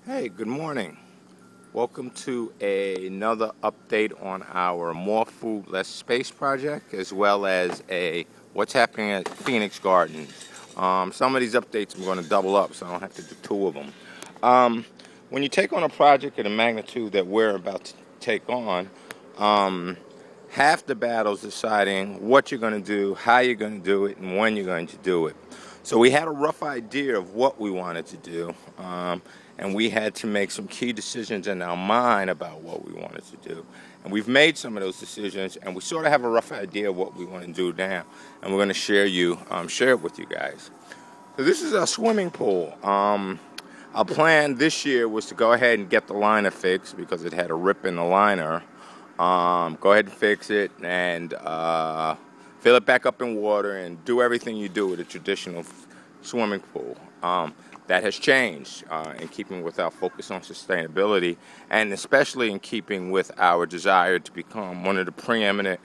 Hey, good morning. Welcome to another update on our More Food, Less Space project, as well as a what's happening at Phoenix Gardens. Some of these updates I'm going to double up, so I don't have to do two of them. When you take on a project of the magnitude that we're about to take on, half the battle is deciding what you're going to do, how you're going to do it, and when you're going to do it. So we had a rough idea of what we wanted to do, and we had to make some key decisions in our mind about what we wanted to do. And we've made some of those decisions, and we sort of have a rough idea of what we want to do now. And we're going to share it with you guys. So this is our swimming pool. Our plan this year was to go ahead and get the liner fixed because it had a rip in the liner. Go ahead and fix it and fill it back up in water and do everything you do with a traditional swimming pool. That has changed in keeping with our focus on sustainability, and especially in keeping with our desire to become one of the preeminent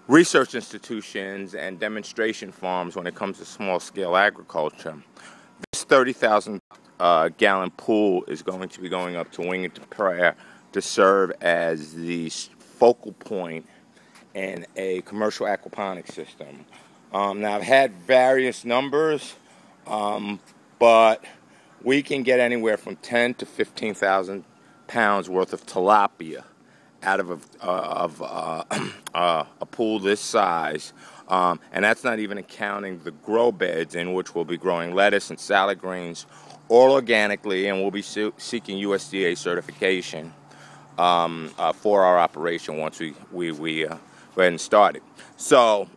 research institutions and demonstration farms when it comes to small-scale agriculture. This 30,000 gallon pool is going to be going up to Wingington Prayer to serve as the focal point in a commercial aquaponics system. Now, I've had various numbers, but we can get anywhere from 10 to 15,000 pounds worth of tilapia out of a pool this size, and that's not even accounting the grow beds in which we'll be growing lettuce and salad greens, all organically, and we'll be seeking USDA certification for our operation once we go ahead and start it. So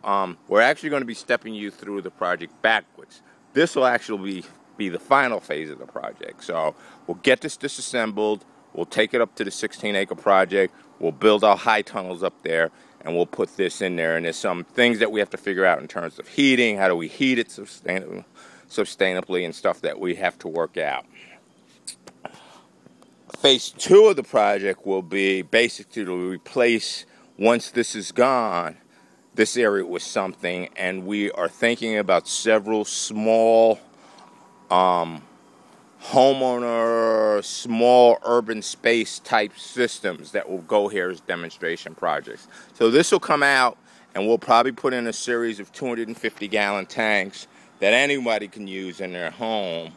we're actually going to be stepping you through the project backwards. This will actually be the final phase of the project. So we'll get this disassembled, we'll take it up to the 16-acre project, we'll build our high tunnels up there, and we'll put this in there. And there's some things that we have to figure out in terms of heating, how do we heat it sustainably, and stuff that we have to work out. Phase 2 of the project will be basically to replace, once this is gone, this area with something, and we are thinking about several small homeowner, small urban space type systems that will go here as demonstration projects. So this will come out, and we'll probably put in a series of 250-gallon tanks that anybody can use in their home,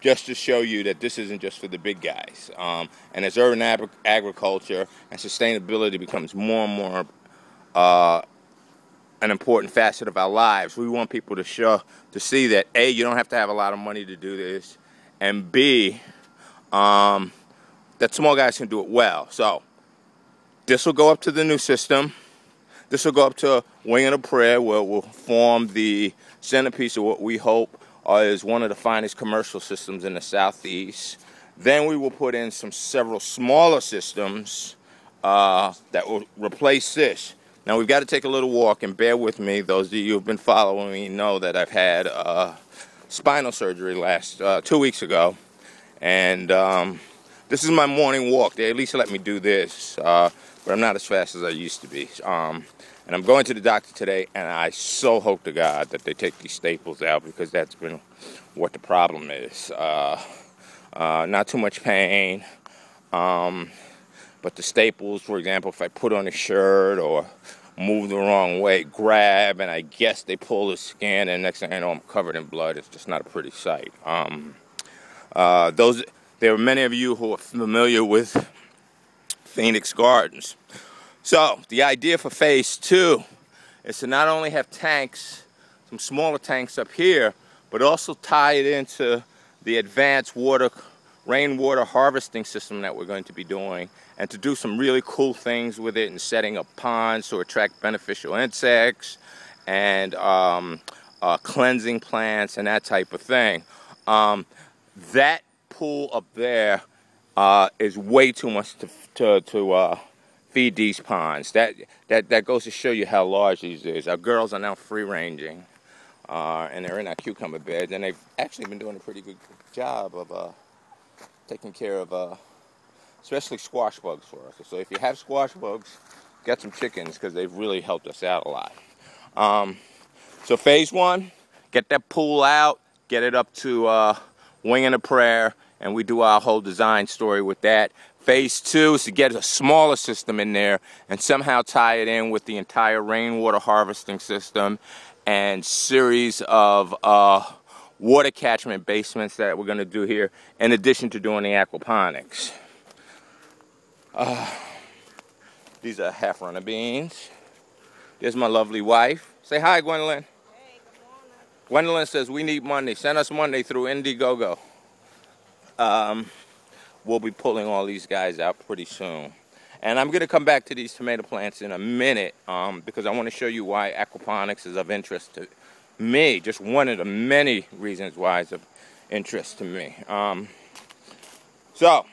just to show you that this isn't just for the big guys. And as urban agriculture and sustainability becomes more and more an important facet of our lives, we want people to see that A, you don't have to have a lot of money to do this, and B, that small guys can do it well. So this will go up to the new system. This will go up to Wingington Prayer, where we'll form the centerpiece of what we hope is one of the finest commercial systems in the Southeast. Then we will put in several smaller systems that will replace this. Now, we've got to take a little walk, and bear with me. Those of you who have been following me know that I've had spinal surgery 2 weeks ago, and this is my morning walk. They at least let me do this, but I'm not as fast as I used to be. And I'm going to the doctor today, and I so hope to God that they take these staples out, because that's been what the problem is. Not too much pain, but the staples, for example, if I put on a shirt or move the wrong way, grab, and I guess they pull the skin, and next thing I know, I'm covered in blood. It's just not a pretty sight. There are many of you who are familiar with Phoenix Gardens. So the idea for phase 2 is to not only have tanks, some smaller tanks up here, but also tie it into the advanced rainwater harvesting system that we're going to be doing, and to do some really cool things with it, and setting up ponds to attract beneficial insects, and cleansing plants and that type of thing. That pool up there is way too much to feed these ponds. That goes to show you how large these is. Our girls are now free-ranging, and they're in our cucumber beds, and they've actually been doing a pretty good job of taking care of especially squash bugs for us. So if you have squash bugs, get some chickens, because they've really helped us out a lot. So phase 1, get that pool out, get it up to winging a prayer, and we do our whole design story with that. Phase 2 is to get a smaller system in there and somehow tie it in with the entire rainwater harvesting system and series of water catchment basements that we're going to do here, in addition to doing the aquaponics. These are half runner beans. There's my lovely wife. Say hi, Gwendolyn. Hey, good morning. Gwendolyn says we need money. Send us money through Indiegogo. We'll be pulling all these guys out pretty soon. And I'm going to come back to these tomato plants in a minute because I want to show you why aquaponics is of interest to me. Just one of the many reasons why it's of interest to me. So,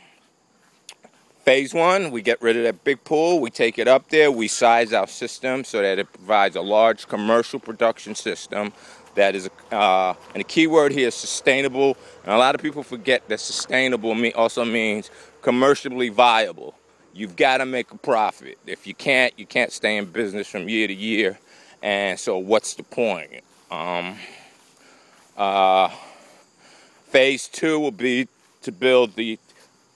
phase 1, we get rid of that big pool. We take it up there. We size our system so that it provides a large commercial production system. That is, and the key word here is sustainable. And a lot of people forget that sustainable also means commercially viable. You've got to make a profit. If you can't stay in business from year to year. And so what's the point? Phase 2 will be to build the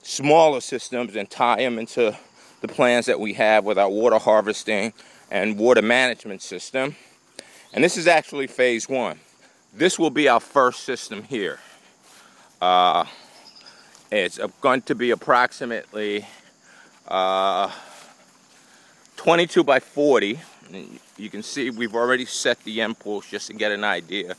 smaller systems and tie them into the plans that we have with our water harvesting and water management system. And this is actually phase 1. This will be our first system here. It's going to be approximately 22 by 40. You can see we've already set the end post just to get an idea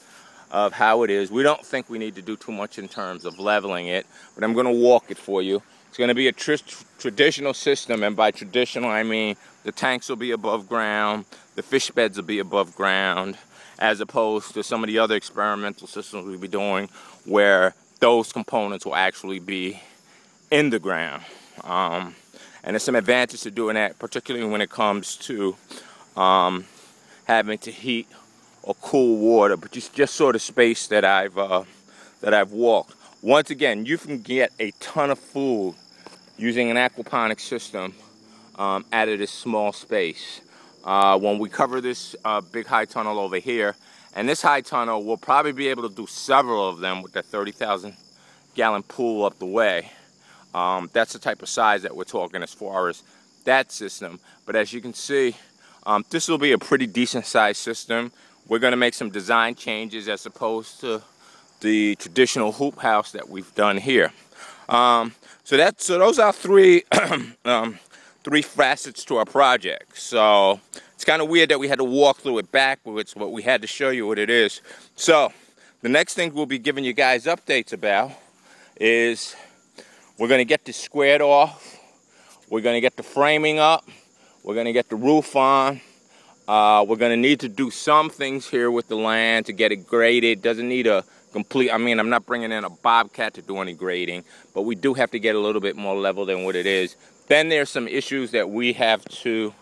of how it is. We don't think we need to do too much in terms of leveling it, but I'm going to walk it for you. It's going to be a traditional system, and by traditional I mean the tanks will be above ground, the fish beds will be above ground, as opposed to some of the other experimental systems we'll be doing where those components will actually be in the ground. And there's some advantage to doing that, particularly when it comes to having to heat or cool water, but just sort of space that I've walked. Once again, you can get a ton of food using an aquaponics system out of this small space. When we cover this big high tunnel over here, and this high tunnel, we'll probably be able to do several of them with that 30,000 gallon pool up the way. That's the type of size that we're talking as far as that system. But as you can see, this will be a pretty decent sized system. We're going to make some design changes as opposed to the traditional hoop house that we've done here. So those are three facets to our project. So it's kind of weird that we had to walk through it backwards, but we had to show you what it is. So the next thing we'll be giving you guys updates about is we're going to get this squared off. We're going to get the framing up. We're going to get the roof on. We're going to need to do some things here with the land to get it graded. Doesn't need a complete, I'm not bringing in a bobcat to do any grading, but we do have to get a little bit more level than what it is. Then there's some issues that we have to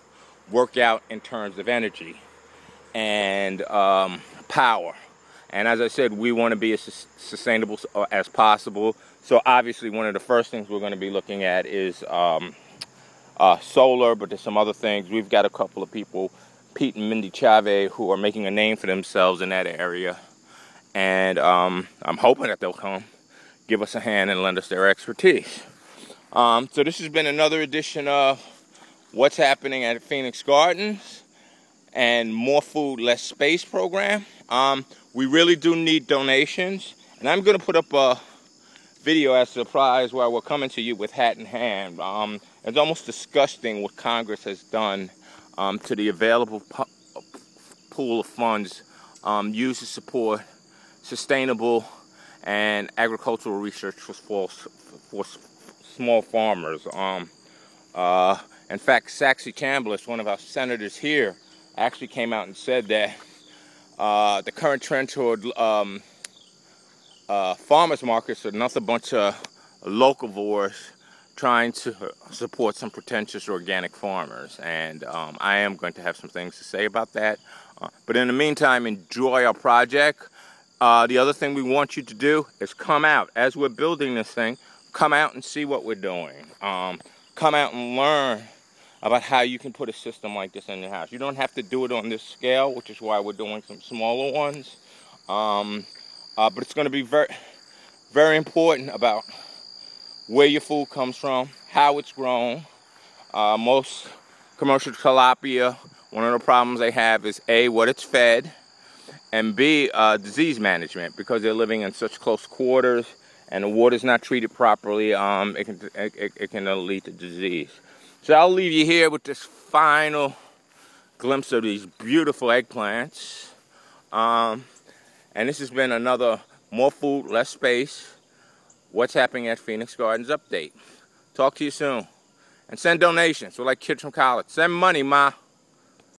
work out in terms of energy and power. And as I said, we want to be as sustainable as possible. So obviously one of the first things we're going to be looking at is solar, but there's some other things. We've got a couple of people, Pete and Mindy Chavez, who are making a name for themselves in that area. And I'm hoping that they'll come give us a hand and lend us their expertise. So this has been another edition of What's Happening at Phoenix Gardens and More Food, Less Space program. We really do need donations. And I'm going to put up a video as a surprise while we're coming to you with hat in hand. It's almost disgusting what Congress has done to the available pool of funds used to support sustainable and agricultural research for small farmers. In fact, Saxy Chambliss, one of our senators here, actually came out and said that the current trend toward farmers markets are another bunch of locavores trying to support some pretentious organic farmers. And I am going to have some things to say about that. But in the meantime, enjoy our project. The other thing we want you to do is come out. As we're building this thing, come out and see what we're doing. Come out and learn about how you can put a system like this in your house. You don't have to do it on this scale, which is why we're doing some smaller ones. But it's going to be very important about where your food comes from, how it's grown. Most commercial tilapia, one of the problems they have is A, what it's fed, and B, disease management, because they're living in such close quarters and the water's not treated properly. It can lead to disease. So I'll leave you here with this final glimpse of these beautiful eggplants. And this has been another More Food, Less Space, What's Happening at Phoenix Gardens update. Talk to you soon. And send donations. We're like kids from college. Send money, Ma.